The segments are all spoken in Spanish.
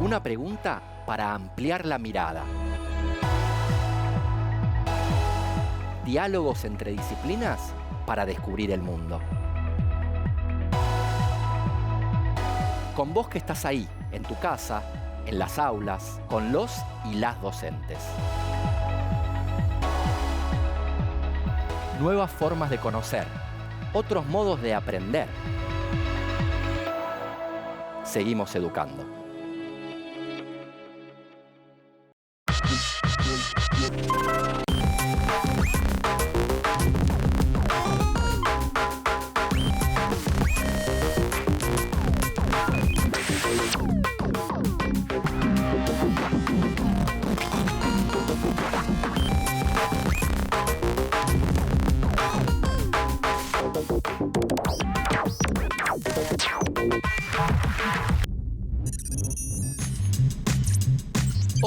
Una pregunta para ampliar la mirada. Diálogos entre disciplinas para descubrir el mundo. Con vos que estás ahí, en tu casa, en las aulas, con los y las docentes. Nuevas formas de conocer, otros modos de aprender. Seguimos educando.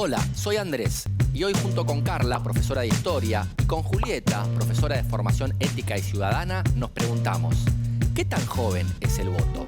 Hola, soy Andrés y hoy junto con Carla, profesora de Historia, y con Julieta, profesora de Formación Ética y Ciudadana, nos preguntamos, ¿qué tan joven es el voto?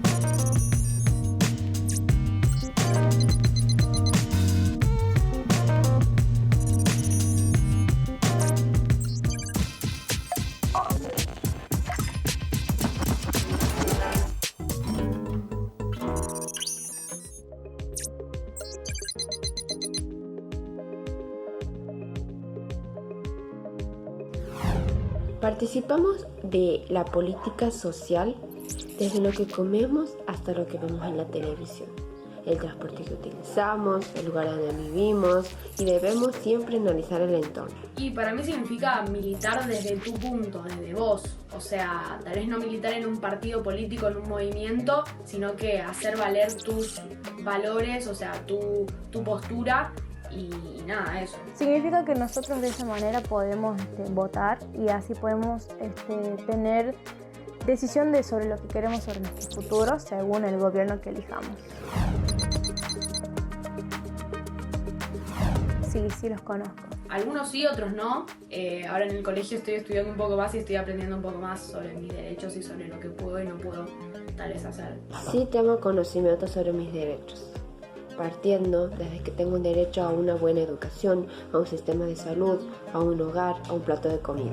Participamos de la política social desde lo que comemos hasta lo que vemos en la televisión, el transporte que utilizamos, el lugar donde vivimos y debemos siempre analizar el entorno. Y para mí significa militar desde tu punto, desde vos. O sea, tal vez no militar en un partido político, en un movimiento, sino que hacer valer tus valores, o sea, tu postura. Y nada, eso. Significa que nosotros de esa manera podemos votar y así podemos tener decisión sobre lo que queremos sobre nuestro futuro según el gobierno que elijamos. Sí, los conozco. Algunos sí, otros no. Ahora en el colegio estoy estudiando un poco más y estoy aprendiendo un poco más sobre mis derechos y sobre lo que puedo y no puedo tal vez hacer. Sí tengo conocimiento sobre mis derechos. Partiendo desde que tengo un derecho a una buena educación, a un sistema de salud, a un hogar, a un plato de comida.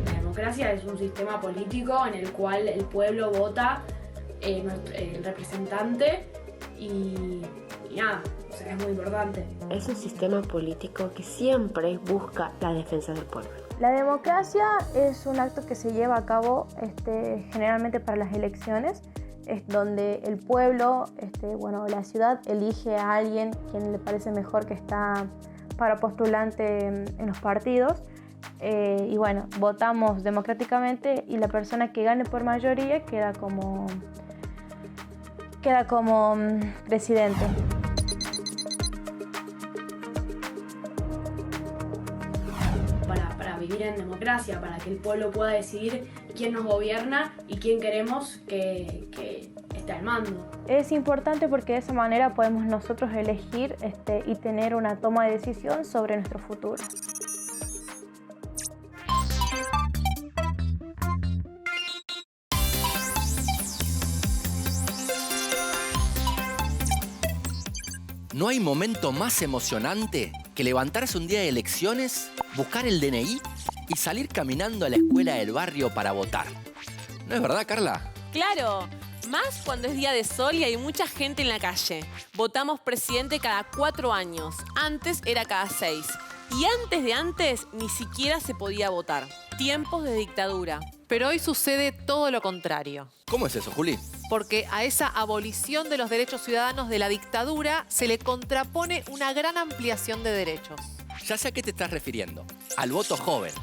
La democracia es un sistema político en el cual el pueblo vota el representante y nada, o sea, es muy importante. Es un sistema político que siempre busca la defensa del pueblo. La democracia es un acto que se lleva a cabo generalmente para las elecciones, es donde el pueblo, la ciudad elige a alguien quien le parece mejor que está para postulante en los partidos. Y bueno, votamos democráticamente y la persona que gane por mayoría queda como presidente. Para vivir en democracia, para que el pueblo pueda decidir quién nos gobierna y quién queremos que esté al mando. Es importante porque de esa manera podemos nosotros elegir y tener una toma de decisión sobre nuestro futuro. ¿No hay momento más emocionante que levantarse un día de elecciones, buscar el DNI y salir caminando a la escuela del barrio para votar? ¿No es verdad, Carla? ¡Claro! Más cuando es día de sol y hay mucha gente en la calle. Votamos presidente cada 4 años. Antes era cada 6. Y antes ni siquiera se podía votar. Tiempos de dictadura. Pero hoy sucede todo lo contrario. ¿Cómo es eso, Juli? Porque a esa abolición de los derechos ciudadanos de la dictadura se le contrapone una gran ampliación de derechos. Ya sé a qué te estás refiriendo. Al voto joven.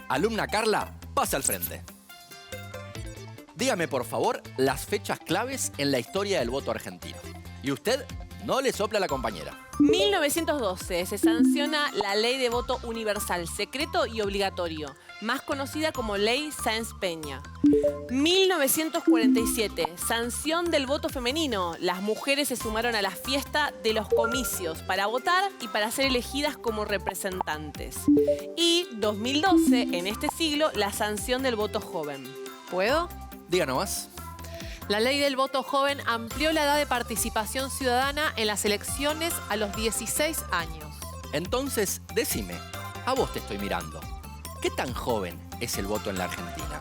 Alumna Carla, pasa al frente. Dígame, por favor, las fechas claves en la historia del voto argentino. Y usted no le sopla a la compañera. 1912 se sanciona la Ley de Voto Universal, Secreto y Obligatorio, más conocida como Ley Sáenz Peña. 1947, sanción del voto femenino. Las mujeres se sumaron a la fiesta de los comicios para votar y para ser elegidas como representantes. Y 2012, en este siglo, la sanción del voto joven. ¿Puedo? Diga nomás. La ley del voto joven amplió la edad de participación ciudadana en las elecciones a los 16 años. Entonces, decime, a vos te estoy mirando. ¿Qué tan joven es el voto en la Argentina?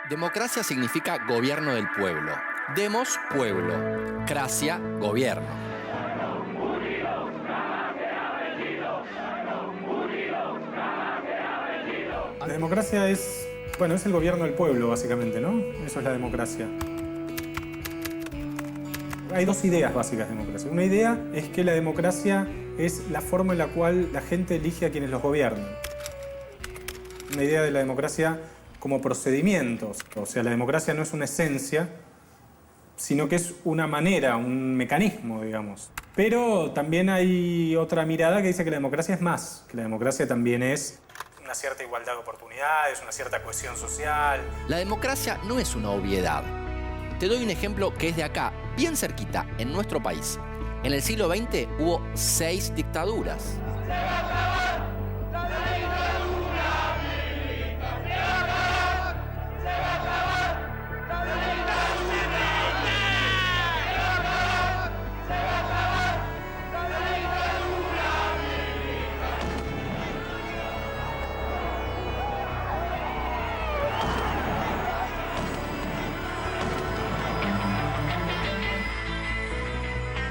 Democracia significa gobierno del pueblo. Demos, pueblo. Cracia, gobierno. La democracia es el gobierno del pueblo, básicamente, ¿no? Eso es la democracia. Hay dos ideas básicas de democracia. Una idea es que la democracia es la forma en la cual la gente elige a quienes los gobiernan. Una idea de la democracia como procedimientos. O sea, la democracia no es una esencia, sino que es una manera, un mecanismo, digamos. Pero también hay otra mirada que dice que la democracia es más, que la democracia también es una cierta igualdad de oportunidades, una cierta cohesión social. La democracia no es una obviedad. Te doy un ejemplo que es de acá, bien cerquita, en nuestro país. En el siglo XX hubo 6 dictaduras.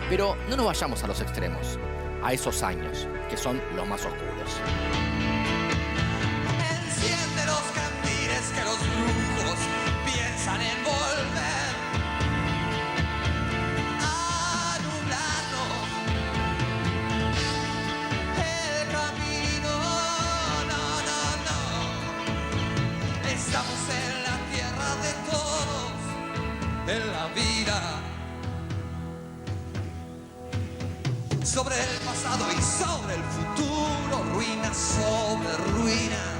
Pero no nos vayamos a los extremos, a esos años, que son los más oscuros. Enciende los candiles que los brujos piensan en volver a nublarnos el camino. No, no, no. Estamos en la tierra de todos, en la vida. Sobre el pasado y sobre el futuro, ruinas sobre ruinas.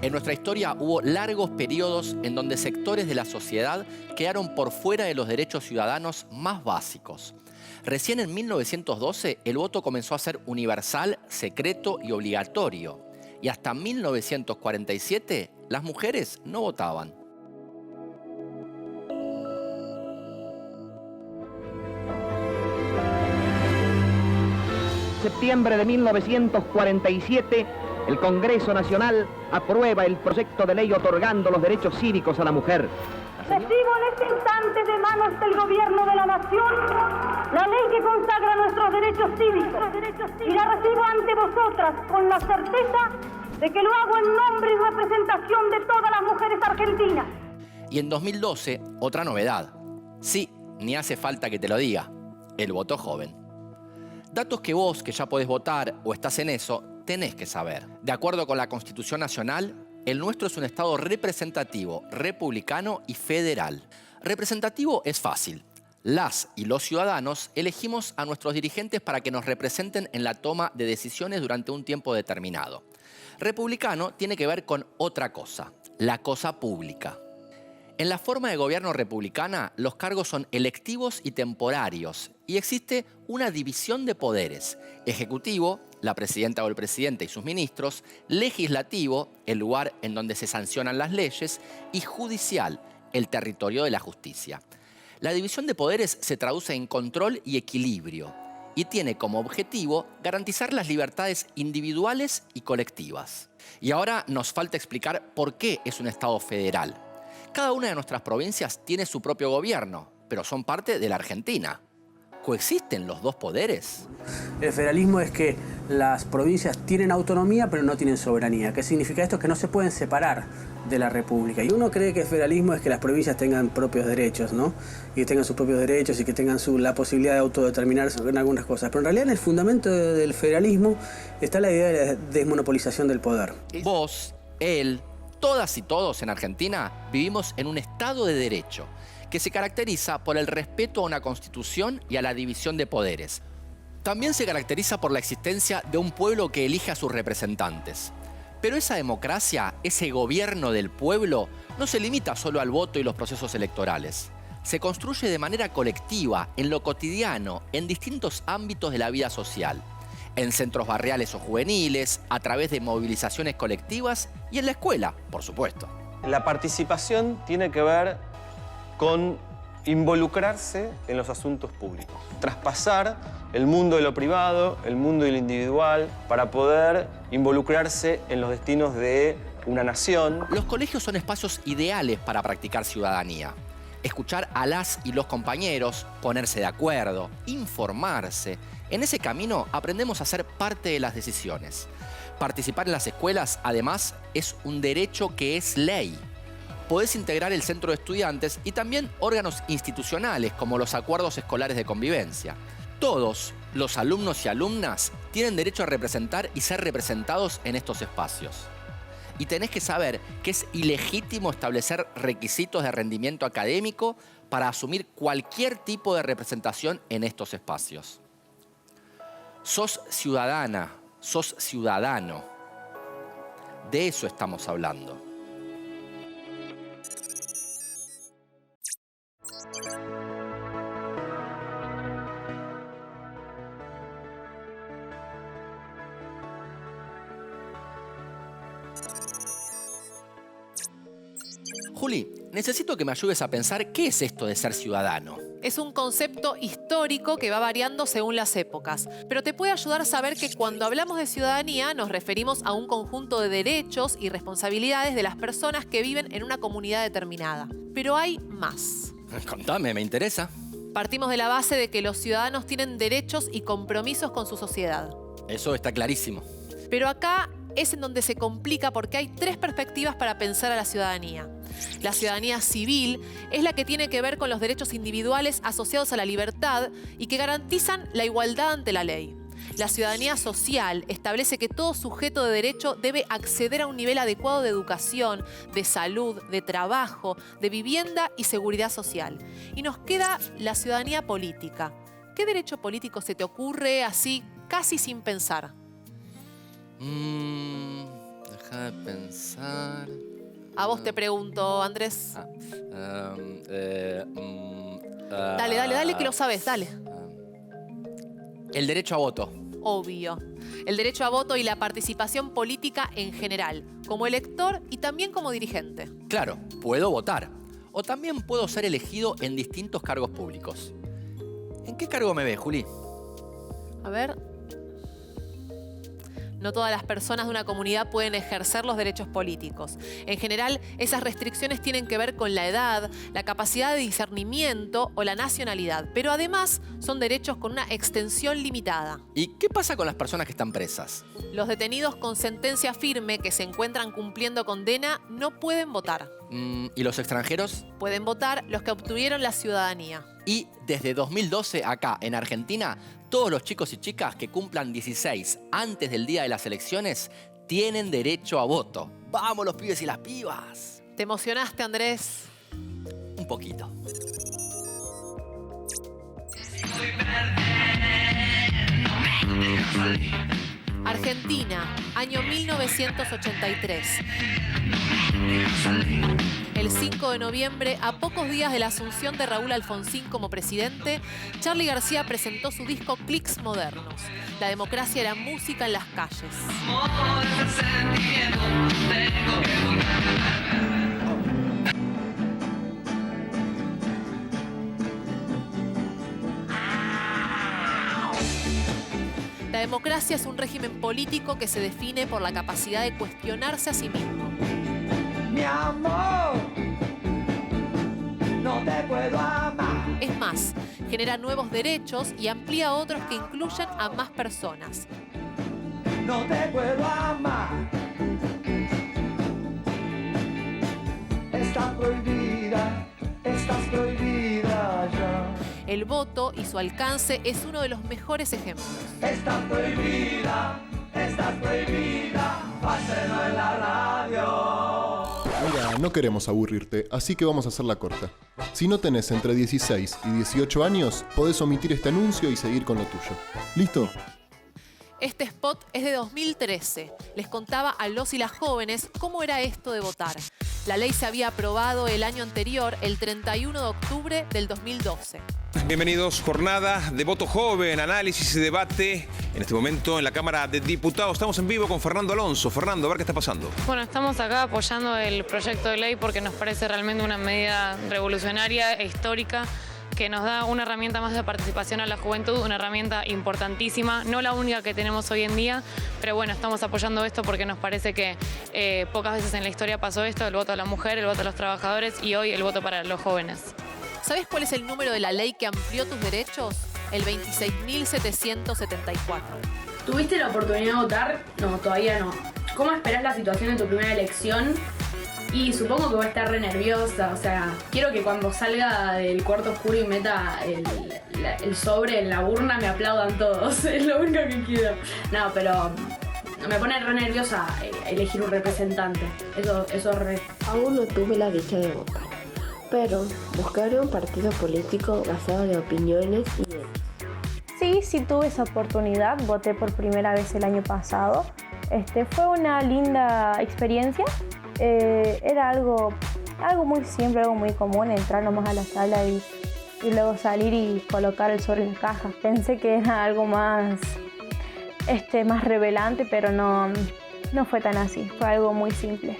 En nuestra historia hubo largos periodos en donde sectores de la sociedad quedaron por fuera de los derechos ciudadanos más básicos. Recién en 1912 el voto comenzó a ser universal, secreto y obligatorio. Y hasta 1947 las mujeres no votaban. Septiembre de 1947, el Congreso Nacional aprueba el proyecto de ley otorgando los derechos cívicos a la mujer. Recibo en este instante de manos del Gobierno de la Nación la ley que consagra nuestros derechos cívicos y la recibo ante vosotras con la certeza de que lo hago en nombre y representación de todas las mujeres argentinas. Y en 2012, otra novedad. Sí, ni hace falta que te lo diga, el voto joven. Datos que vos, que ya podés votar o estás en eso, tenés que saber. De acuerdo con la Constitución Nacional, el nuestro es un Estado representativo, republicano y federal. Representativo es fácil. Las y los ciudadanos elegimos a nuestros dirigentes para que nos representen en la toma de decisiones durante un tiempo determinado. Republicano tiene que ver con otra cosa, la cosa pública. En la forma de gobierno republicana, los cargos son electivos y temporarios y existe una división de poderes. Ejecutivo, la presidenta o el presidente y sus ministros, legislativo, el lugar en donde se sancionan las leyes, y judicial, el territorio de la justicia. La división de poderes se traduce en control y equilibrio y tiene como objetivo garantizar las libertades individuales y colectivas. Y ahora nos falta explicar por qué es un Estado federal. Cada una de nuestras provincias tiene su propio gobierno, pero son parte de la Argentina. ¿Coexisten los dos poderes? El federalismo es que las provincias tienen autonomía, pero no tienen soberanía. ¿Qué significa esto? Que no se pueden separar de la República. Y uno cree que el federalismo es que las provincias tengan propios derechos, ¿no? Y que tengan sus propios derechos y que tengan la posibilidad de autodeterminarse en algunas cosas. Pero en realidad en el fundamento del federalismo está la idea de la desmonopolización del poder. Vos, él, todas y todos en Argentina vivimos en un Estado de Derecho que se caracteriza por el respeto a una constitución y a la división de poderes. También se caracteriza por la existencia de un pueblo que elige a sus representantes. Pero esa democracia, ese gobierno del pueblo, no se limita solo al voto y los procesos electorales. Se construye de manera colectiva, en lo cotidiano, en distintos ámbitos de la vida social. en centros barriales o juveniles, a través de movilizaciones colectivas y en la escuela, por supuesto. La participación tiene que ver con involucrarse en los asuntos públicos, traspasar el mundo de lo privado, el mundo de lo individual, para poder involucrarse en los destinos de una nación. Los colegios son espacios ideales para practicar ciudadanía. Escuchar a las y los compañeros, ponerse de acuerdo, informarse. En ese camino aprendemos a ser parte de las decisiones. Participar en las escuelas, además, es un derecho que es ley. Podés integrar el centro de estudiantes y también órganos institucionales como los acuerdos escolares de convivencia. Todos los alumnos y alumnas tienen derecho a representar y ser representados en estos espacios. Y tenés que saber que es ilegítimo establecer requisitos de rendimiento académico para asumir cualquier tipo de representación en estos espacios. Sos ciudadana, sos ciudadano. De eso estamos hablando. Juli, necesito que me ayudes a pensar qué es esto de ser ciudadano. Es un concepto histórico que va variando según las épocas, pero te puede ayudar a saber que cuando hablamos de ciudadanía nos referimos a un conjunto de derechos y responsabilidades de las personas que viven en una comunidad determinada. Pero hay más. Contame, me interesa. Partimos de la base de que los ciudadanos tienen derechos y compromisos con su sociedad. Eso está clarísimo. Pero acá es en donde se complica porque hay tres perspectivas para pensar a la ciudadanía. La ciudadanía civil es la que tiene que ver con los derechos individuales asociados a la libertad y que garantizan la igualdad ante la ley. La ciudadanía social establece que todo sujeto de derecho debe acceder a un nivel adecuado de educación, de salud, de trabajo, de vivienda y seguridad social. Y nos queda la ciudadanía política. ¿Qué derecho político se te ocurre así, casi sin pensar? Deja de pensar. A vos te pregunto, Andrés. Dale, que lo sabes, dale. El derecho a voto. Obvio. El derecho a voto y la participación política en general, como elector y también como dirigente. Claro, puedo votar. O también puedo ser elegido en distintos cargos públicos. ¿En qué cargo me ves, Juli? A ver. No todas las personas de una comunidad pueden ejercer los derechos políticos. En general, esas restricciones tienen que ver con la edad, la capacidad de discernimiento o la nacionalidad. Pero además, son derechos con una extensión limitada. ¿Y qué pasa con las personas que están presas? Los detenidos con sentencia firme que se encuentran cumpliendo condena no pueden votar. ¿Y los extranjeros? Pueden votar los que obtuvieron la ciudadanía. Y desde 2012, acá en Argentina, todos los chicos y chicas que cumplan 16 antes del día de las elecciones tienen derecho a voto. ¡Vamos los pibes y las pibas! ¿Te emocionaste, Andrés? Un poquito. Argentina, año 1983. El 5 de noviembre, a pocos días de la asunción de Raúl Alfonsín como presidente, Charly García presentó su disco Clics Modernos. La democracia era música en las calles. La democracia es un régimen político que se define por la capacidad de cuestionarse a sí mismo. Mi amor, no te puedo amar. Es más, genera nuevos derechos y amplía otros que incluyan a más personas. No te puedo amar. Estás prohibida ya. El voto y su alcance es uno de los mejores ejemplos. Estás prohibida, pásenlo en la radio. Mira, no queremos aburrirte, así que vamos a hacerla corta. Si no tenés entre 16 y 18 años, podés omitir este anuncio y seguir con lo tuyo. ¿Listo? Este spot es de 2013. Les contaba a los y las jóvenes cómo era esto de votar. La ley se había aprobado el año anterior, el 31 de octubre del 2012. Bienvenidos, jornada de voto joven, análisis y debate. En este momento en la Cámara de Diputados estamos en vivo con Fernando Alonso. Fernando, a ver qué está pasando. Bueno, estamos acá apoyando el proyecto de ley porque nos parece realmente una medida revolucionaria e histórica que nos da una herramienta más de participación a la juventud, una herramienta importantísima, no la única que tenemos hoy en día, pero bueno, estamos apoyando esto porque nos parece que pocas veces en la historia pasó esto, el voto a la mujer, el voto a los trabajadores y hoy el voto para los jóvenes. ¿Sabes cuál es el número de la ley que amplió tus derechos? El 26.774. ¿Tuviste la oportunidad de votar? No, todavía no. ¿Cómo esperás la situación de tu primera elección? Y supongo que voy a estar re nerviosa, o sea, quiero que cuando salga del cuarto oscuro y meta el sobre en la urna me aplaudan todos, es lo único que quiero. No, pero me pone re nerviosa elegir un representante, eso re... Aún no tuve la dicha de votar, pero buscaré un partido político basado en opiniones y hechos. Sí tuve esa oportunidad, voté por primera vez el año pasado. Fue una linda experiencia. Era algo muy simple, algo muy común, entrar nomás a la sala y luego salir y colocar el sobre en la caja. Pensé que era algo más revelante, pero no fue tan así, fue algo muy simple.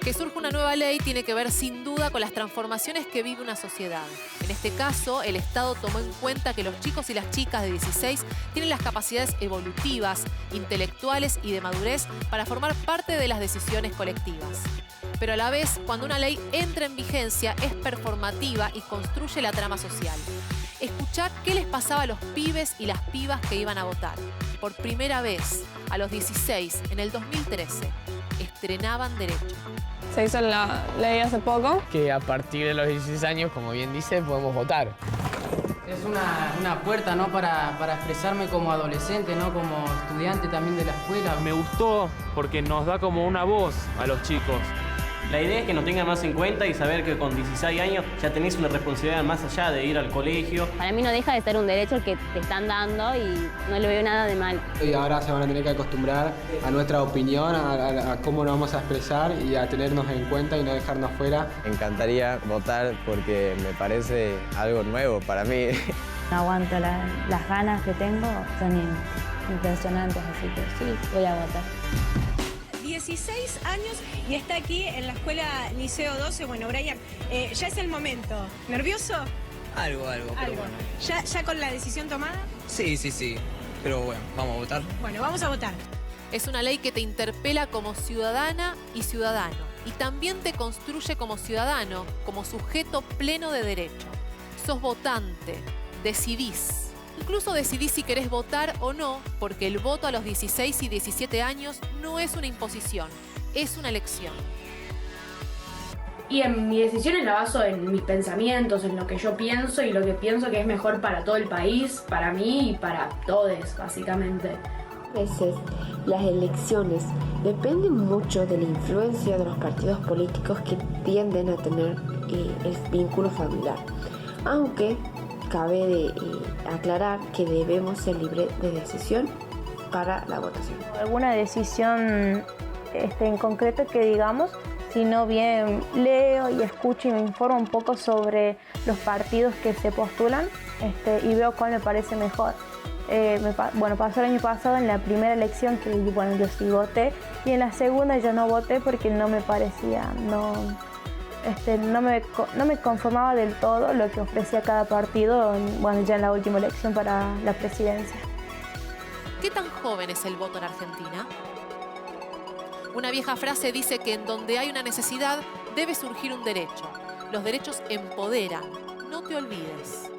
Que surja una nueva ley tiene que ver sin duda con las transformaciones que vive una sociedad. En este caso, el Estado tomó en cuenta que los chicos y las chicas de 16 tienen las capacidades evolutivas, intelectuales y de madurez para formar parte de las decisiones colectivas. Pero a la vez, cuando una ley entra en vigencia, es performativa y construye la trama social. Escuchá qué les pasaba a los pibes y las pibas que iban a votar. Por primera vez, a los 16, en el 2013, estrenaban derecho. Se hizo la ley hace poco. Que a partir de los 16 años, como bien dice, podemos votar. Es una puerta, ¿no? para expresarme como adolescente, ¿no? Como estudiante también de la escuela. Me gustó porque nos da como una voz a los chicos. La idea es que nos tengan más en cuenta y saber que con 16 años ya tenés una responsabilidad más allá de ir al colegio. Para mí no deja de ser un derecho el que te están dando y no le veo nada de mal. Y ahora se van a tener que acostumbrar a nuestra opinión, a cómo nos vamos a expresar y a tenernos en cuenta y no dejarnos fuera. Me encantaría votar porque me parece algo nuevo para mí. No aguanto las ganas que tengo, son impresionantes, así que sí, voy a votar. 16 años y está aquí en la escuela Liceo 12. Bueno, Brian, ya es el momento. ¿Nervioso? Algo. Pero bueno. ¿Ya con la decisión tomada? Sí. Pero bueno, vamos a votar. Bueno, vamos a votar. Es una ley que te interpela como ciudadana y ciudadano. Y también te construye como ciudadano, como sujeto pleno de derecho. Sos votante, decidís. Incluso decidís si querés votar o no, porque el voto a los 16 y 17 años no es una imposición, es una elección. Y en mi decisión la baso en mis pensamientos, en lo que yo pienso y lo que pienso que es mejor para todo el país, para mí y para todos, básicamente. A veces las elecciones dependen mucho de la influencia de los partidos políticos que tienden a tener el vínculo familiar, aunque cabe aclarar que debemos ser libres de decisión para la votación. Alguna decisión en concreto que digamos, sino bien leo y escucho y me informo un poco sobre los partidos que se postulan y veo cuál me parece mejor. Pasó el año pasado en la primera elección que yo sí voté y en la segunda yo no voté porque no me parecía, no me conformaba del todo lo que ofrecía cada partido, ya en la última elección para la presidencia. ¿Qué tan joven es el voto en Argentina? Una vieja frase dice que en donde hay una necesidad debe surgir un derecho. Los derechos empoderan, no te olvides.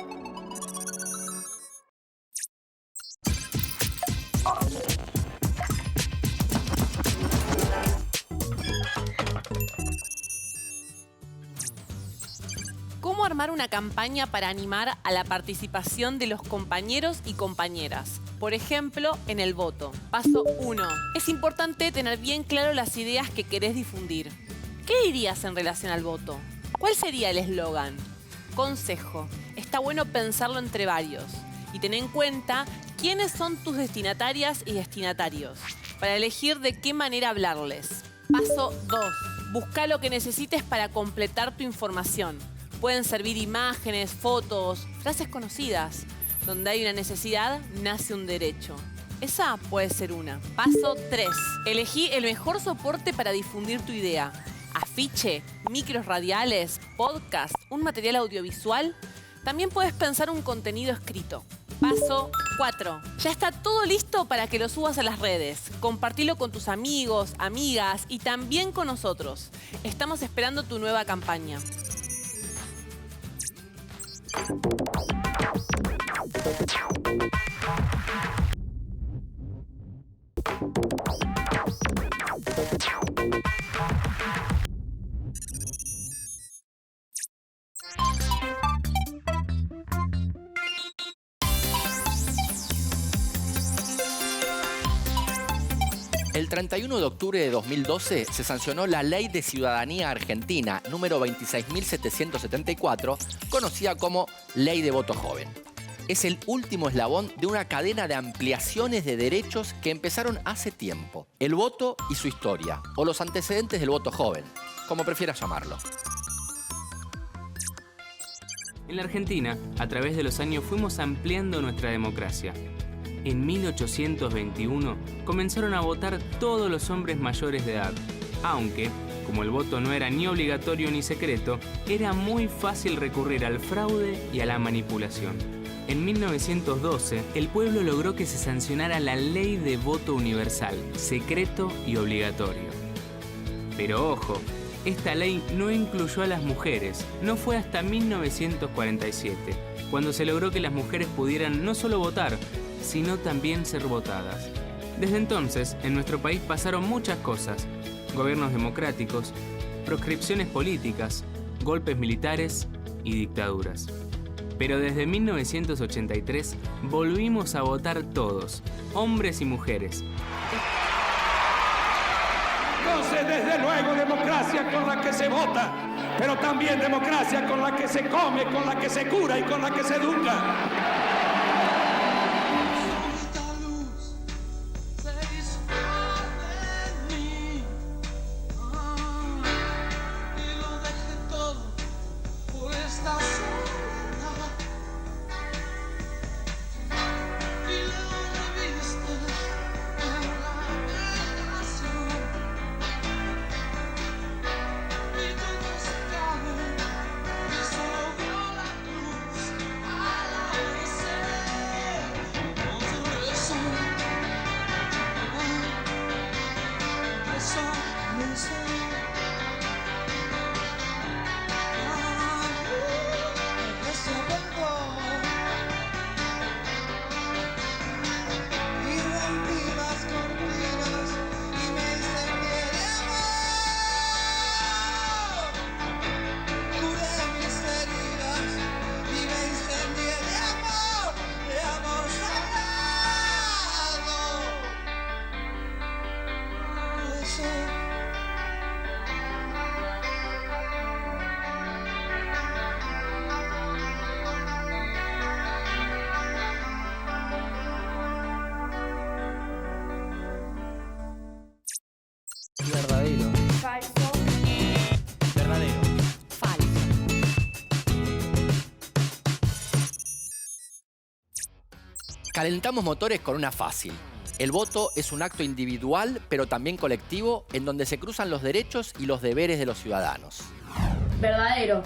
¿Cómo armar una campaña para animar a la participación de los compañeros y compañeras? Por ejemplo, en el voto. Paso 1. Es importante tener bien claro las ideas que querés difundir. ¿Qué dirías en relación al voto? ¿Cuál sería el eslogan? Consejo. Está bueno pensarlo entre varios. Y ten en cuenta quiénes son tus destinatarias y destinatarios, para elegir de qué manera hablarles. Paso 2. Busca lo que necesites para completar tu información. Pueden servir imágenes, fotos, frases conocidas. Donde hay una necesidad, nace un derecho. Esa puede ser una. Paso 3. Elegí el mejor soporte para difundir tu idea. Afiche, micros radiales, podcast, un material audiovisual. También puedes pensar un contenido escrito. Paso 4. Ya está todo listo para que lo subas a las redes. Compartilo con tus amigos, amigas y también con nosotros. Estamos esperando tu nueva campaña. El 31 de octubre de 2012 se sancionó la Ley de Ciudadanía Argentina número 26.774, conocida como Ley de Voto Joven. Es el último eslabón de una cadena de ampliaciones de derechos que empezaron hace tiempo. El voto y su historia, o los antecedentes del voto joven, como prefieras llamarlo. En la Argentina, a través de los años fuimos ampliando nuestra democracia. En 1821 comenzaron a votar todos los hombres mayores de edad, aunque, como el voto no era ni obligatorio ni secreto, era muy fácil recurrir al fraude y a la manipulación. En 1912, el pueblo logró que se sancionara la Ley de Voto Universal, secreto y obligatorio. Pero ojo, esta ley no incluyó a las mujeres. No fue hasta 1947, cuando se logró que las mujeres pudieran no solo votar, sino también ser votadas. Desde entonces, en nuestro país pasaron muchas cosas: gobiernos democráticos, proscripciones políticas, golpes militares y dictaduras. Pero desde 1983 volvimos a votar todos, hombres y mujeres. Entonces, desde luego, democracia con la que se vota, pero también democracia con la que se come, con la que se cura y con la que se educa. Verdadero. Falso. Verdadero. Calentamos motores con una fácil. El voto es un acto individual, pero también colectivo, en donde se cruzan los derechos y los deberes de los ciudadanos. Verdadero.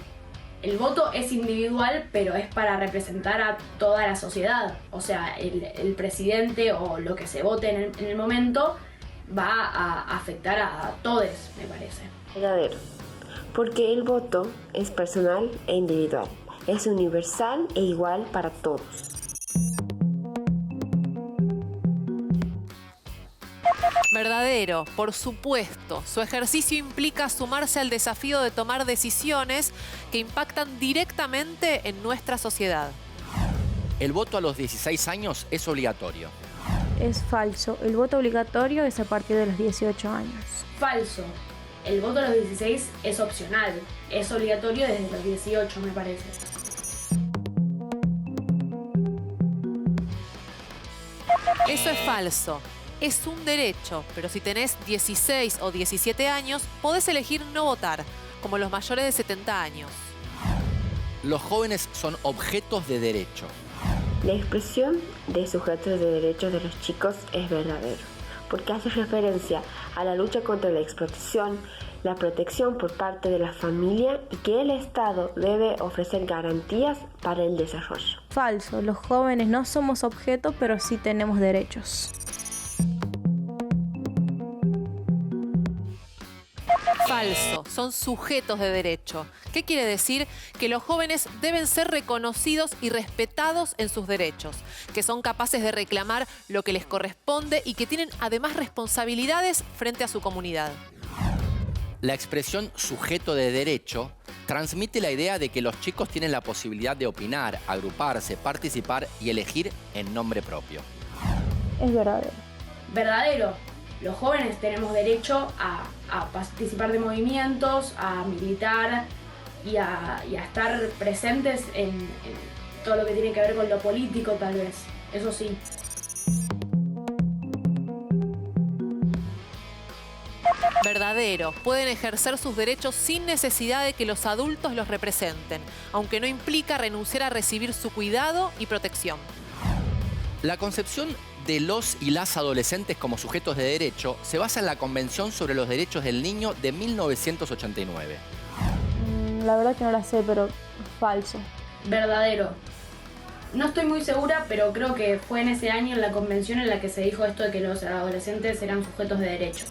El voto es individual, pero es para representar a toda la sociedad. O sea, el presidente o lo que se vote en el momento va a afectar a todos, me parece. Verdadero. Porque el voto es personal e individual. Es universal e igual para todos. Verdadero, por supuesto. Su ejercicio implica sumarse al desafío de tomar decisiones que impactan directamente en nuestra sociedad. El voto a los 16 años es obligatorio. Es falso. El voto obligatorio es a partir de los 18 años. Falso. El voto a los 16 es opcional. Es obligatorio desde los 18, me parece. Eso es falso. es un derecho, pero si tenés 16 o 17 años, podés elegir no votar, como los mayores de 70 años. Los jóvenes son objetos de derecho. La expresión de sujetos de derechos de los chicos es verdadero, porque hace referencia a la lucha contra la explotación, la protección por parte de la familia y que el Estado debe ofrecer garantías para el desarrollo. Falso, los jóvenes no somos objetos, pero sí tenemos derechos. Falso, son sujetos de derecho. ¿Qué quiere decir? Que los jóvenes deben ser reconocidos y respetados en sus derechos, que son capaces de reclamar lo que les corresponde y que tienen además responsabilidades frente a su comunidad. La expresión sujeto de derecho transmite la idea de que los chicos tienen la posibilidad de opinar, agruparse, participar y elegir en nombre propio. Es verdadero. Verdadero. Los jóvenes tenemos derecho a participar de movimientos, a militar y a estar presentes en todo lo que tiene que ver con lo político, tal vez. Eso sí. Verdadero. Pueden ejercer sus derechos sin necesidad de que los adultos los representen, aunque no implica renunciar a recibir su cuidado y protección. La concepción de los y las adolescentes como sujetos de derecho se basa en la Convención sobre los Derechos del Niño de 1989. La verdad que no la sé, pero falso. Verdadero. No estoy muy segura, pero creo que fue en ese año en la convención en la que se dijo esto de que los adolescentes eran sujetos de derecho.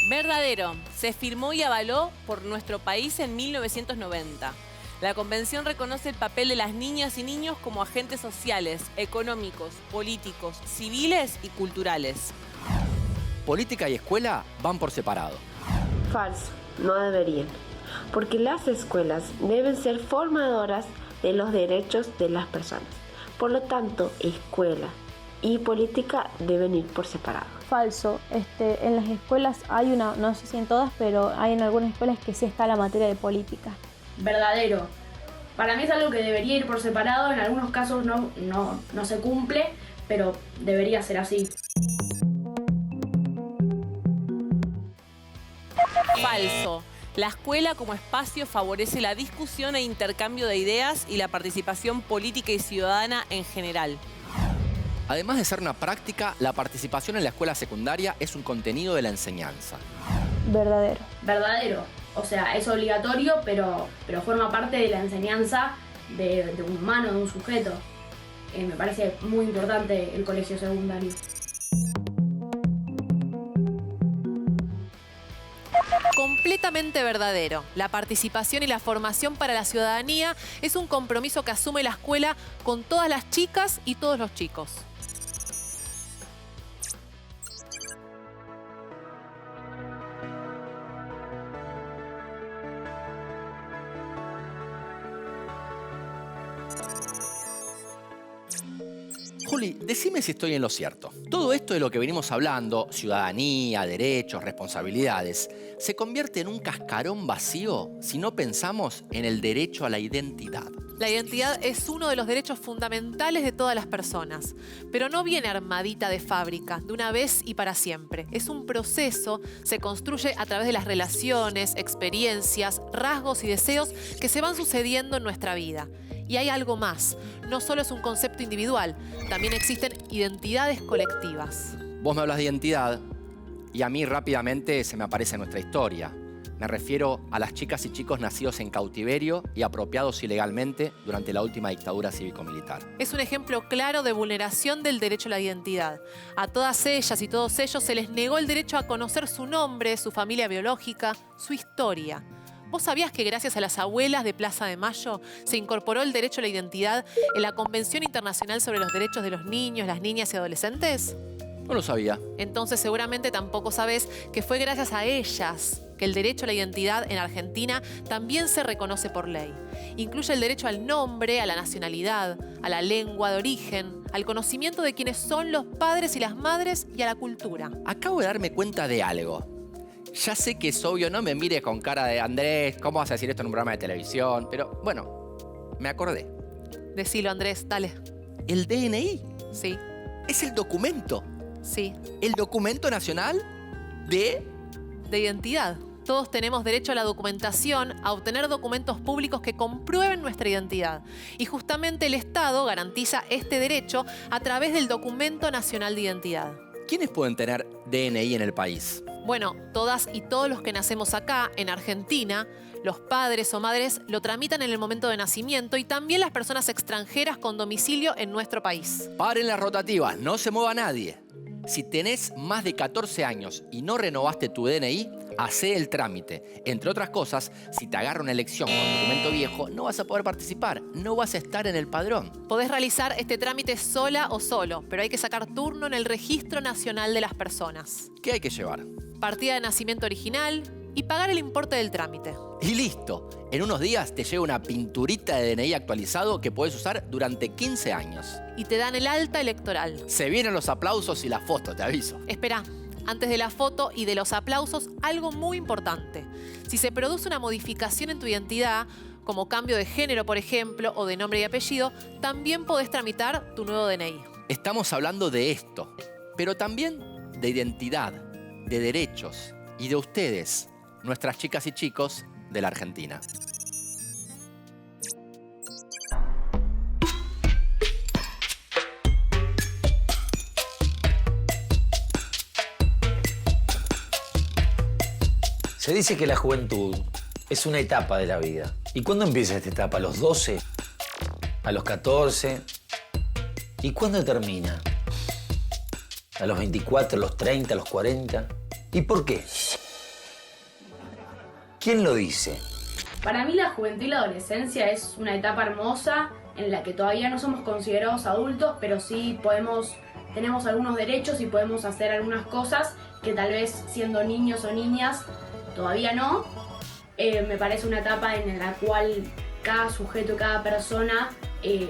Verdadero. Se firmó y avaló por nuestro país en 1990. La Convención reconoce el papel de las niñas y niños como agentes sociales, económicos, políticos, civiles y culturales. Política y escuela van por separado. Falso, no deberían, porque las escuelas deben ser formadoras de los derechos de las personas. Por lo tanto, escuela y política deben ir por separado. Falso. En las escuelas hay una, no sé si en todas, pero hay en algunas escuelas que sí está la materia de política. Verdadero. Para mí es algo que debería ir por separado, en algunos casos no se cumple, pero debería ser así. Falso. La escuela como espacio favorece la discusión e intercambio de ideas y la participación política y ciudadana en general. Además de ser una práctica, la participación en la escuela secundaria es un contenido de la enseñanza. Verdadero. Verdadero. O sea, es obligatorio, pero forma parte de la enseñanza de un humano, de un sujeto. Me parece muy importante el colegio secundario. Completamente verdadero. La participación y la formación para la ciudadanía es un compromiso que asume la escuela con todas las chicas y todos los chicos. Juli, decime si estoy en lo cierto. Todo esto de lo que venimos hablando, ciudadanía, derechos, responsabilidades, se convierte en un cascarón vacío si no pensamos en el derecho a la identidad. La identidad es uno de los derechos fundamentales de todas las personas, pero no viene armadita de fábrica, de una vez y para siempre. Es un proceso, se construye a través de las relaciones, experiencias, rasgos y deseos que se van sucediendo en nuestra vida. Y hay algo más, no solo es un concepto individual, también existen identidades colectivas. Vos me hablas de identidad y a mí rápidamente se me aparece nuestra historia. Me refiero a las chicas y chicos nacidos en cautiverio y apropiados ilegalmente durante la última dictadura cívico-militar. Es un ejemplo claro de vulneración del derecho a la identidad. A todas ellas y todos ellos se les negó el derecho a conocer su nombre, su familia biológica, su historia. ¿Vos sabías que gracias a las abuelas de Plaza de Mayo se incorporó el derecho a la identidad en la Convención Internacional sobre los Derechos de los Niños, las Niñas y Adolescentes? No lo sabía. Entonces seguramente tampoco sabés que fue gracias a ellas que el derecho a la identidad en Argentina también se reconoce por ley. Incluye el derecho al nombre, a la nacionalidad, a la lengua de origen, al conocimiento de quiénes son los padres y las madres y a la cultura. Acabo de darme cuenta de algo. Ya sé que es obvio, no me mires con cara de Andrés, ¿cómo vas a decir esto en un programa de televisión? Pero bueno, me acordé. Decilo, Andrés, dale. el DNI. Sí. Es el documento. Sí. El documento nacional de identidad. Todos tenemos derecho a la documentación, a obtener documentos públicos que comprueben nuestra identidad. Y justamente el Estado garantiza este derecho a través del Documento Nacional de Identidad. ¿Quiénes pueden tener DNI en el país? Bueno, todas y todos los que nacemos acá, en Argentina, los padres o madres lo tramitan en el momento de nacimiento y también las personas extranjeras con domicilio en nuestro país. Paren las rotativas, no se mueva nadie. Si tenés más de 14 años y no renovaste tu DNI, hacé el trámite. Entre otras cosas, si te agarra una elección con documento viejo, no vas a poder participar, no vas a estar en el padrón. Podés realizar este trámite sola o solo, pero hay que sacar turno en el Registro Nacional de las Personas. ¿Qué hay que llevar? Partida de nacimiento original y pagar el importe del trámite. Y listo. En unos días te llega una pinturita de DNI actualizado que podés usar durante 15 años. Y te dan el alta electoral. Se vienen los aplausos y las fotos, te aviso. Espera. Antes de la foto y de los aplausos, algo muy importante. Si se produce una modificación en tu identidad, como cambio de género, por ejemplo, o de nombre y apellido, también podés tramitar tu nuevo DNI. Estamos hablando de esto, pero también de identidad, de derechos y de ustedes, nuestras chicas y chicos de la Argentina. Se dice que la juventud es una etapa de la vida. ¿Y cuándo empieza esta etapa? ¿A los 12? ¿A los 14? ¿Y cuándo termina? ¿A los 24, a los 30, a los 40? ¿Y por qué? ¿Quién lo dice? Para mí la juventud y la adolescencia es una etapa hermosa en la que todavía no somos considerados adultos, pero sí tenemos algunos derechos y podemos hacer algunas cosas que tal vez siendo niños o niñas todavía no. Me parece una etapa en la cual cada sujeto, cada persona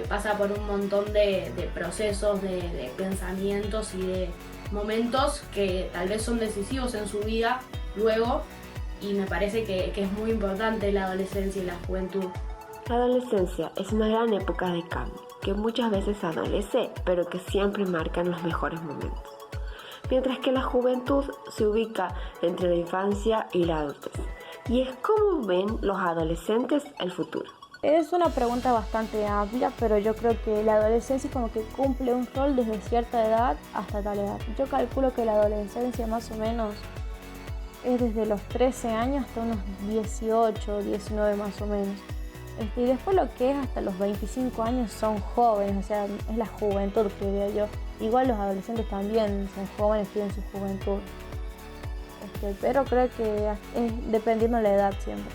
pasa por un montón de procesos, de pensamientos y de momentos que tal vez son decisivos en su vida luego, y me parece que es muy importante la adolescencia y la juventud. La adolescencia es una gran época de cambio, que muchas veces adolece, pero que siempre marcan los mejores momentos. Mientras que la juventud se ubica entre la infancia y la adultez. Y es como ven los adolescentes el futuro. Es una pregunta bastante amplia, pero yo creo que la adolescencia como que cumple un rol desde cierta edad hasta tal edad. Yo calculo que la adolescencia más o menos es desde los 13 años hasta unos 18, 19 más o menos. Y después lo que es hasta los 25 años son jóvenes, o sea, es la juventud que veo yo. Igual los adolescentes también son jóvenes, tienen su juventud. Pero creo que es dependiendo de la edad siempre.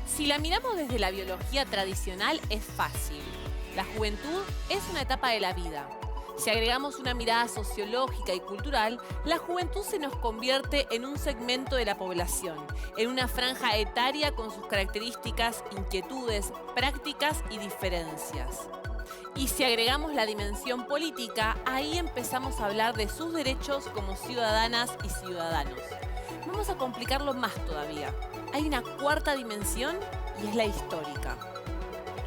Si la miramos desde la biología tradicional es fácil. La juventud es una etapa de la vida. Si agregamos una mirada sociológica y cultural, la juventud se nos convierte en un segmento de la población, en una franja etaria con sus características, inquietudes, prácticas y diferencias. Y si agregamos la dimensión política, ahí empezamos a hablar de sus derechos como ciudadanas y ciudadanos. Vamos a complicarlo más todavía. Hay una cuarta dimensión y es la histórica.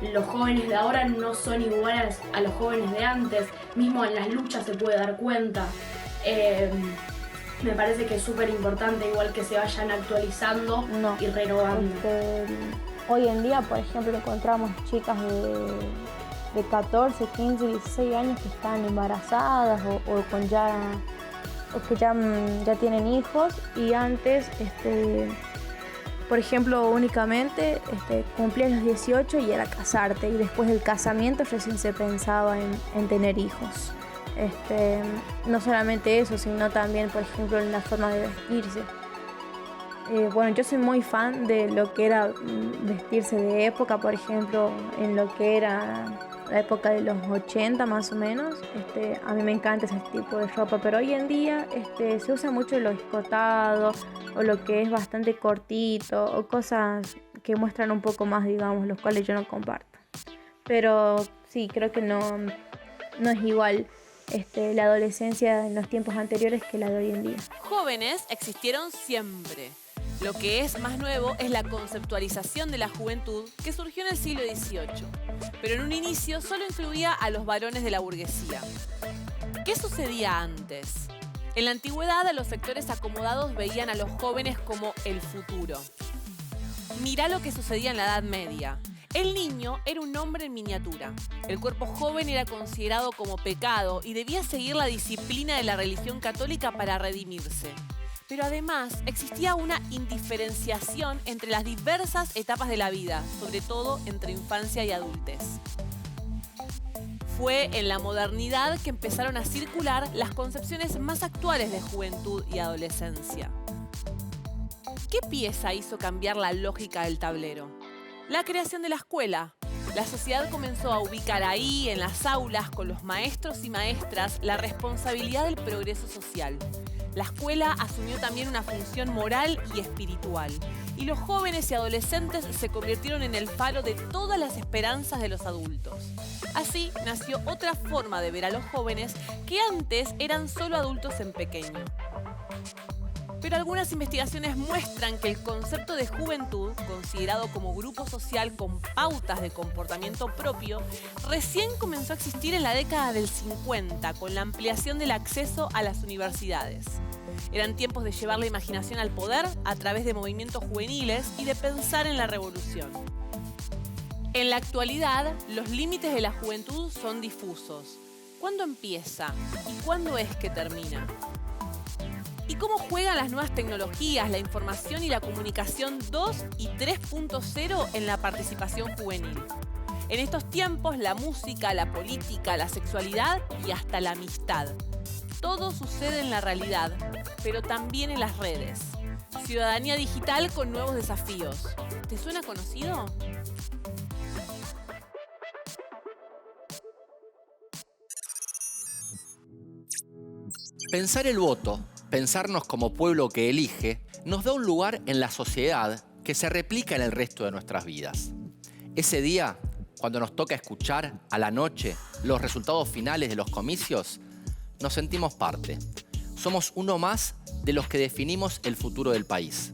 Los jóvenes de ahora no son iguales a los jóvenes de antes, mismo en las luchas se puede dar cuenta. Me parece que es súper importante igual que se vayan actualizando y renovando. Hoy en día, por ejemplo, encontramos chicas de 14, 15, 16 años que están embarazadas o que ya tienen hijos, y antes por ejemplo, únicamente cumplías los 18 y era casarte, y después del casamiento recién se pensaba en tener hijos. No solamente eso, sino también, por ejemplo, en la forma de vestirse. Bueno, yo soy muy fan de lo que era vestirse de época, por ejemplo, en lo que era la época de los 80 más o menos. A mí me encanta ese tipo de ropa, pero hoy en día se usa mucho lo escotado o lo que es bastante cortito o cosas que muestran un poco más, digamos, los cuales yo no comparto. Pero sí, creo que no es igual la adolescencia en los tiempos anteriores que la de hoy en día. Jóvenes existieron siempre. Lo que es más nuevo es la conceptualización de la juventud que surgió en el siglo XVIII, pero en un inicio solo incluía a los varones de la burguesía. ¿Qué sucedía antes? En la antigüedad, los sectores acomodados veían a los jóvenes como el futuro. Mirá lo que sucedía en la Edad Media. El niño era un hombre en miniatura. El cuerpo joven era considerado como pecado y debía seguir la disciplina de la religión católica para redimirse. Pero además existía una indiferenciación entre las diversas etapas de la vida, sobre todo entre infancia y adultez. Fue en la modernidad que empezaron a circular las concepciones más actuales de juventud y adolescencia. ¿Qué pieza hizo cambiar la lógica del tablero? La creación de la escuela. La sociedad comenzó a ubicar ahí, en las aulas, con los maestros y maestras, la responsabilidad del progreso social. La escuela asumió también una función moral y espiritual. Y los jóvenes y adolescentes se convirtieron en el faro de todas las esperanzas de los adultos. Así nació otra forma de ver a los jóvenes que antes eran solo adultos en pequeño. Pero algunas investigaciones muestran que el concepto de juventud, considerado como grupo social con pautas de comportamiento propio, recién comenzó a existir en la década del 50 con la ampliación del acceso a las universidades. Eran tiempos de llevar la imaginación al poder a través de movimientos juveniles y de pensar en la revolución. En la actualidad, los límites de la juventud son difusos. ¿Cuándo empieza y cuándo es que termina? ¿Y cómo juegan las nuevas tecnologías, la información y la comunicación 2 y 3.0 en la participación juvenil? En estos tiempos, la música, la política, la sexualidad y hasta la amistad. Todo sucede en la realidad, pero también en las redes. Ciudadanía digital con nuevos desafíos. ¿Te suena conocido? Pensar el voto, pensarnos como pueblo que elige, nos da un lugar en la sociedad que se replica en el resto de nuestras vidas. Ese día, cuando nos toca escuchar a la noche los resultados finales de los comicios, nos sentimos parte. Somos uno más de los que definimos el futuro del país.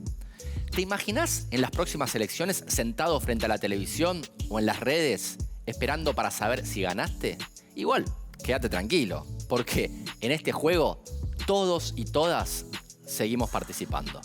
¿Te imaginás en las próximas elecciones sentado frente a la televisión o en las redes esperando para saber si ganaste? Igual, quédate tranquilo, porque en este juego todos y todas seguimos participando.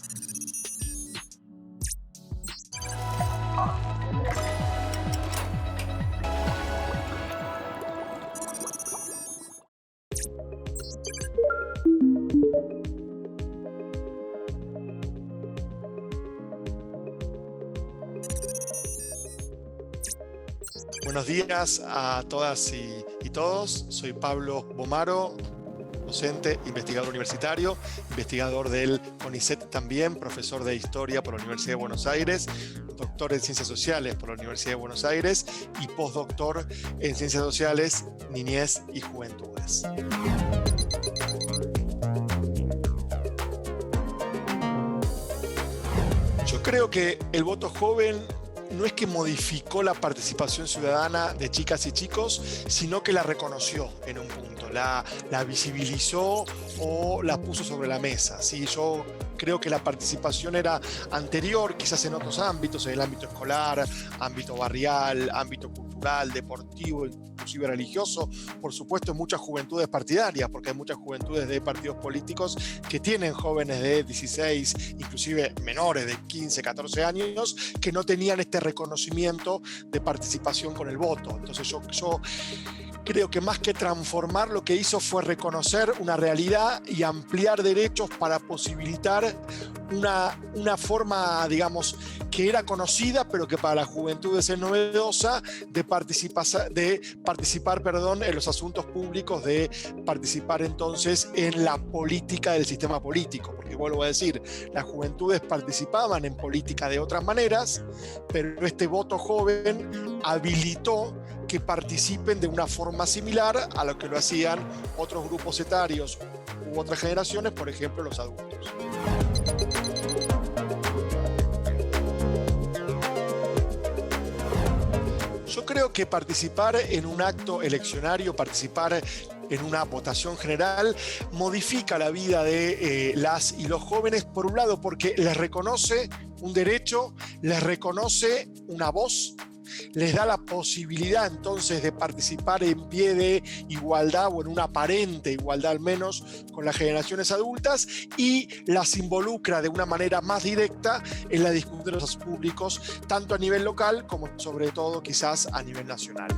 Buenos días a todas y todos. Soy Pablo Bomaro, docente, investigador universitario, investigador del CONICET también, profesor de Historia por la Universidad de Buenos Aires, doctor en Ciencias Sociales por la Universidad de Buenos Aires y postdoctor en Ciencias Sociales, Niñez y Juventudes. Yo creo que el voto joven no es que modificó la participación ciudadana de chicas y chicos, sino que la reconoció en un punto, la visibilizó o la puso sobre la mesa. ¿Sí? Yo creo que la participación era anterior, quizás en otros ámbitos, en el ámbito escolar, ámbito barrial, ámbito cultural, deportivo, inclusive religioso, por supuesto en muchas juventudes partidarias, porque hay muchas juventudes de partidos políticos que tienen jóvenes de 16, inclusive menores de 15, 14 años, que no tenían este reconocimiento de participación con el voto. Entonces yo creo que más que transformar, lo que hizo fue reconocer una realidad y ampliar derechos para posibilitar una forma, digamos, que era conocida, pero que para la juventud es novedosa, de participar en los asuntos públicos, de participar entonces en la política del sistema político. Porque vuelvo a decir, las juventudes participaban en política de otras maneras, pero este voto joven habilitó que participen de una forma similar a lo que lo hacían otros grupos etarios u otras generaciones, por ejemplo los adultos. Yo creo que participar en un acto eleccionario, participar en una votación general, modifica la vida de las y los jóvenes, por un lado porque les reconoce un derecho, les reconoce una voz, les da la posibilidad entonces de participar en pie de igualdad o en una aparente igualdad al menos con las generaciones adultas, y las involucra de una manera más directa en la discusión de los asuntos públicos, tanto a nivel local como sobre todo quizás a nivel nacional.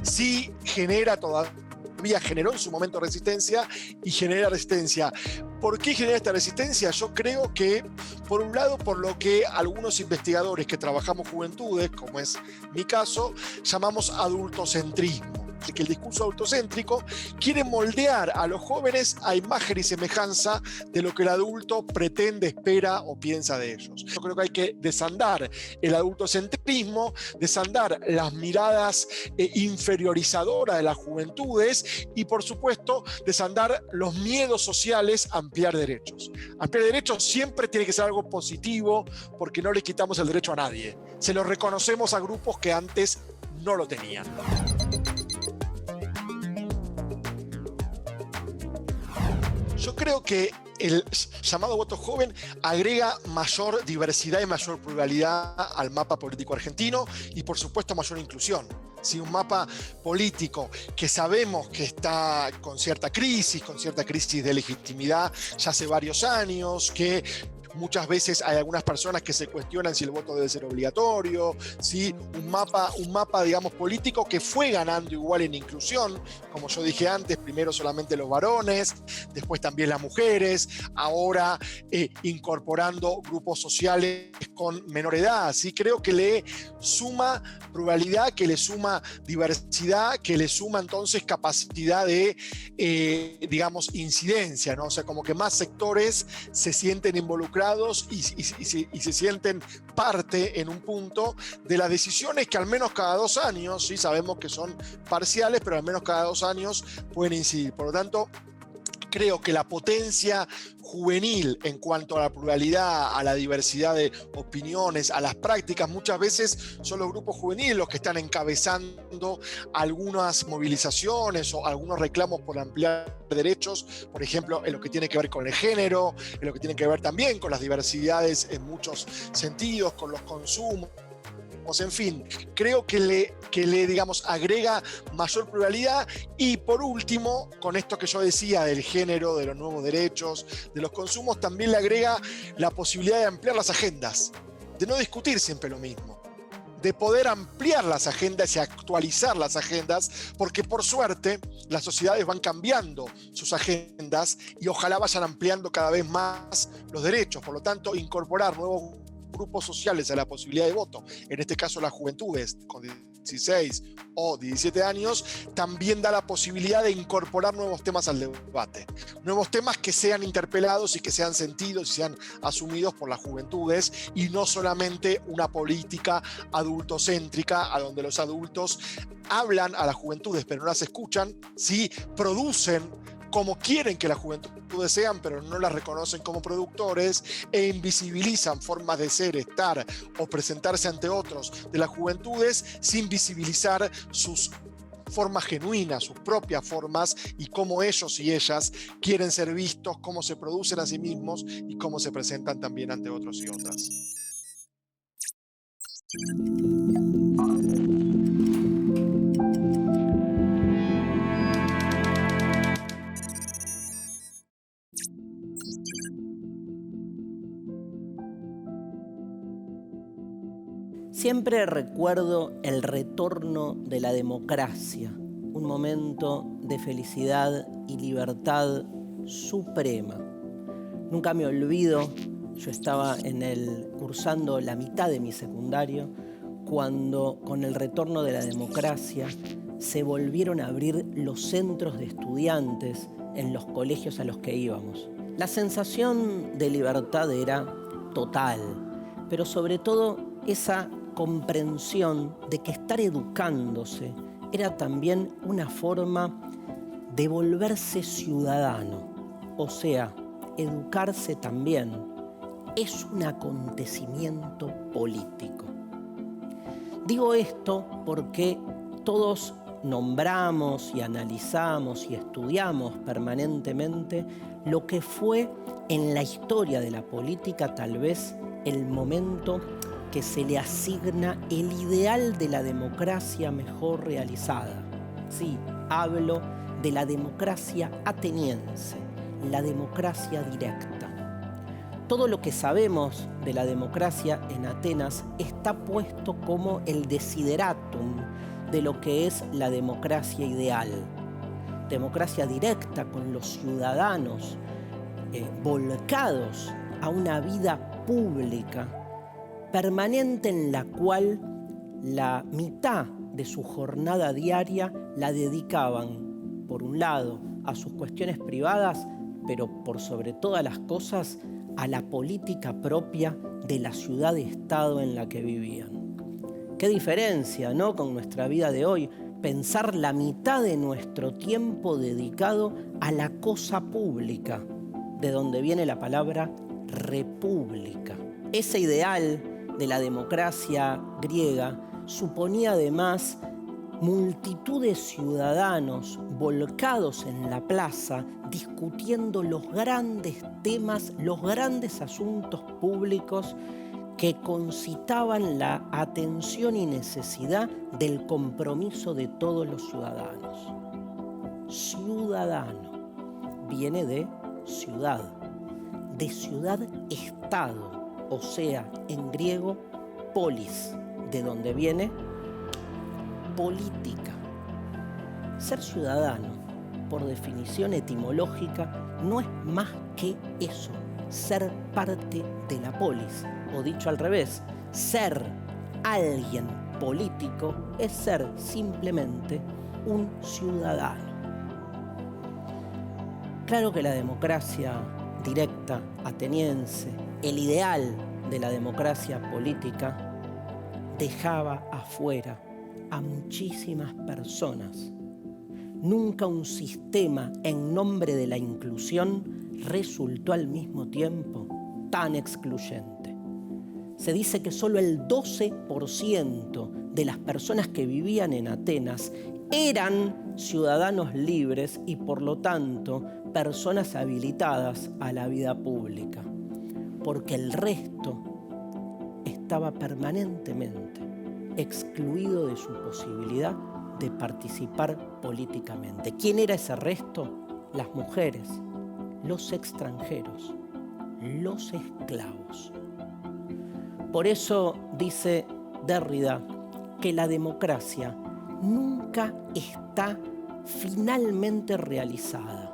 Sí genera todavía, generó en su momento resistencia y genera resistencia. ¿Por qué genera esta resistencia? Yo creo que, por un lado, por lo que algunos investigadores que trabajamos juventudes, como es mi caso, llamamos adultocentrismo. Que el discurso adultocéntrico quiere moldear a los jóvenes a imagen y semejanza de lo que el adulto pretende, espera o piensa de ellos. Yo creo que hay que desandar el adultocentrismo, desandar las miradas inferiorizadoras de las juventudes y, por supuesto, desandar los miedos sociales a ampliar derechos. Ampliar derechos siempre tiene que ser algo positivo, porque no le quitamos el derecho a nadie. Se lo reconocemos a grupos que antes no lo tenían. Yo creo que el llamado voto joven agrega mayor diversidad y mayor pluralidad al mapa político argentino y, por supuesto, mayor inclusión. Sí, un mapa político que sabemos que está con cierta crisis de legitimidad ya hace varios años, que muchas veces hay algunas personas que se cuestionan si el voto debe ser obligatorio, ¿sí? Un mapa, digamos, político que fue ganando igual en inclusión, como yo dije antes, primero solamente los varones, después también las mujeres, ahora incorporando grupos sociales con menor edad, ¿sí? Creo que le suma pluralidad, que le suma diversidad, que le suma entonces capacidad de, digamos, incidencia, ¿no? O sea, como que más sectores se sienten involucrados y se sienten parte en un punto de las decisiones que al menos cada 2 años, ¿sí? Sabemos que son parciales, pero al menos cada 2 años pueden incidir. Por lo tanto, creo que la potencia juvenil en cuanto a la pluralidad, a la diversidad de opiniones, a las prácticas, muchas veces son los grupos juveniles los que están encabezando algunas movilizaciones o algunos reclamos por ampliar derechos, por ejemplo, en lo que tiene que ver con el género, en lo que tiene que ver también con las diversidades en muchos sentidos, con los consumos. En fin, creo que le digamos, agrega mayor pluralidad y, por último, con esto que yo decía del género, de los nuevos derechos, de los consumos, también le agrega la posibilidad de ampliar las agendas, de no discutir siempre lo mismo, de poder ampliar las agendas y actualizar las agendas, porque por suerte las sociedades van cambiando sus agendas y ojalá vayan ampliando cada vez más los derechos. Por lo tanto, incorporar nuevos grupos sociales a la posibilidad de voto, en este caso las juventudes con 16 o 17 años, también da la posibilidad de incorporar nuevos temas al debate, nuevos temas que sean interpelados y que sean sentidos y sean asumidos por las juventudes, y no solamente una política adultocéntrica a donde los adultos hablan a las juventudes pero no las escuchan, sí producen como quieren que las juventudes sean, pero no las reconocen como productores, e invisibilizan formas de ser, estar o presentarse ante otros de las juventudes sin visibilizar sus formas genuinas, sus propias formas, y cómo ellos y ellas quieren ser vistos, cómo se producen a sí mismos y cómo se presentan también ante otros y otras. Siempre recuerdo el retorno de la democracia, un momento de felicidad y libertad suprema. Nunca me olvido, yo estaba cursando la mitad de mi secundario, cuando con el retorno de la democracia se volvieron a abrir los centros de estudiantes en los colegios a los que íbamos. La sensación de libertad era total, pero sobre todo esa comprensión de que estar educándose era también una forma de volverse ciudadano. O sea, educarse también es un acontecimiento político. Digo esto porque todos nombramos y analizamos y estudiamos permanentemente lo que fue en la historia de la política tal vez el momento que se le asigna el ideal de la democracia mejor realizada. Sí, hablo de la democracia ateniense, la democracia directa. Todo lo que sabemos de la democracia en Atenas está puesto como el desideratum de lo que es la democracia ideal. Democracia directa con los ciudadanos volcados a una vida pública permanente en la cual la mitad de su jornada diaria la dedicaban, por un lado, a sus cuestiones privadas, pero por sobre todas las cosas, a la política propia de la ciudad-estado en la que vivían. Qué diferencia, ¿no?, con nuestra vida de hoy, pensar la mitad de nuestro tiempo dedicado a la cosa pública, de donde viene la palabra república. Ese ideal de la democracia griega suponía además multitud de ciudadanos volcados en la plaza discutiendo los grandes temas, los grandes asuntos públicos que concitaban la atención y necesidad del compromiso de todos los ciudadanos. Ciudadano viene de ciudad, de ciudad-estado, o sea, en griego, polis, de donde viene política. Ser ciudadano, por definición etimológica, no es más que eso, ser parte de la polis. O dicho al revés, ser alguien político es ser simplemente un ciudadano. Claro que la democracia directa ateniense, el ideal de la democracia política, dejaba afuera a muchísimas personas. Nunca un sistema en nombre de la inclusión resultó al mismo tiempo tan excluyente. Se dice que solo el 12% de las personas que vivían en Atenas eran ciudadanos libres y por lo tanto personas habilitadas a la vida pública, porque el resto estaba permanentemente excluido de su posibilidad de participar políticamente. ¿Quién era ese resto? Las mujeres, los extranjeros, los esclavos. Por eso dice Derrida que la democracia nunca está finalmente realizada,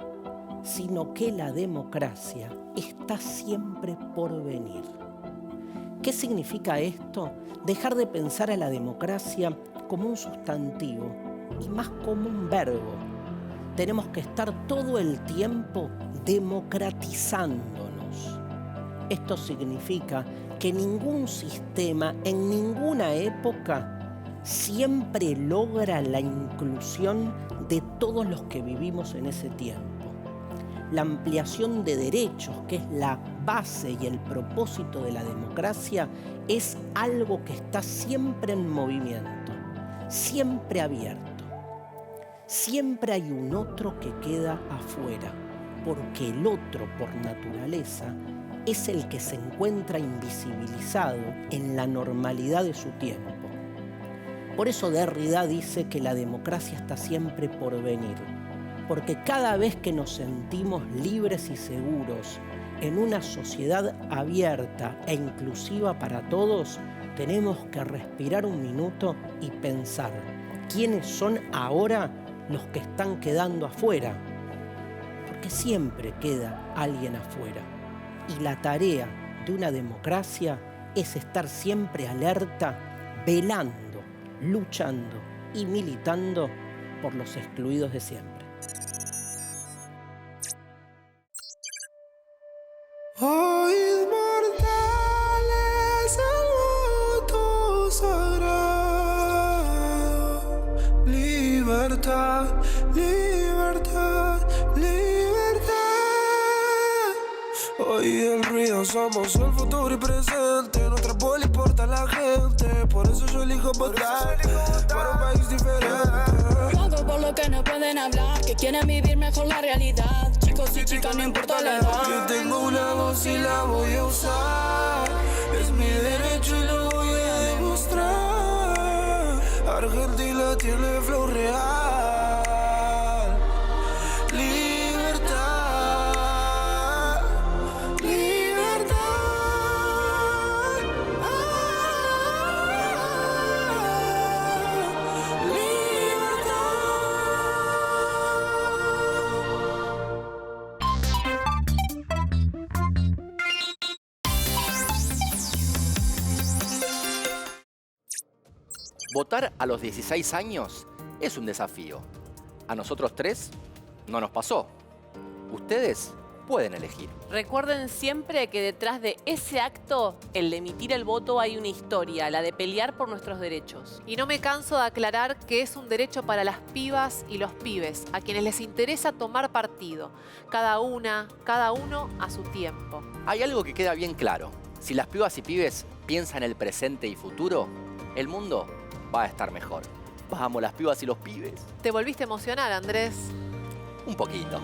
sino que la democracia está siempre por venir. ¿Qué significa esto? Dejar de pensar a la democracia como un sustantivo y más como un verbo. Tenemos que estar todo el tiempo democratizándonos. Esto significa que ningún sistema en ninguna época siempre logra la inclusión de todos los que vivimos en ese tiempo. La ampliación de derechos, que es la base y el propósito de la democracia, es algo que está siempre en movimiento, siempre abierto. Siempre hay un otro que queda afuera, porque el otro, por naturaleza, es el que se encuentra invisibilizado en la normalidad de su tiempo. Por eso Derrida dice que la democracia está siempre por venir, porque cada vez que nos sentimos libres y seguros en una sociedad abierta e inclusiva para todos, tenemos que respirar un minuto y pensar quiénes son ahora los que están quedando afuera, porque siempre queda alguien afuera. Y la tarea de una democracia es estar siempre alerta, velando, luchando y militando por los excluidos de siempre. Oíd mortales el voto sagrado, libertad, libertad, libertad. Hoy el ruido somos el futuro y presente. Nuestra bola importa a la gente. Por eso yo elijo votar para un país diferente. Lo hago por lo que no pueden hablar, que quieren vivir mejor la realidad. Chicos y chicas, no importa la edad. Yo tengo una voz y la voy a usar. Es mi derecho y lo voy a demostrar. Argentina tiene flow real. Votar a los 16 años es un desafío. A nosotros 3 no nos pasó. Ustedes pueden elegir. Recuerden siempre que detrás de ese acto, el de emitir el voto, hay una historia, la de pelear por nuestros derechos. Y no me canso de aclarar que es un derecho para las pibas y los pibes, a quienes les interesa tomar partido. Cada una, cada uno a su tiempo. Hay algo que queda bien claro. Si las pibas y pibes piensan en el presente y futuro, el mundo va a estar mejor. Vamos, las pibas y los pibes. ¿Te volviste emocional, Andrés? Un poquito.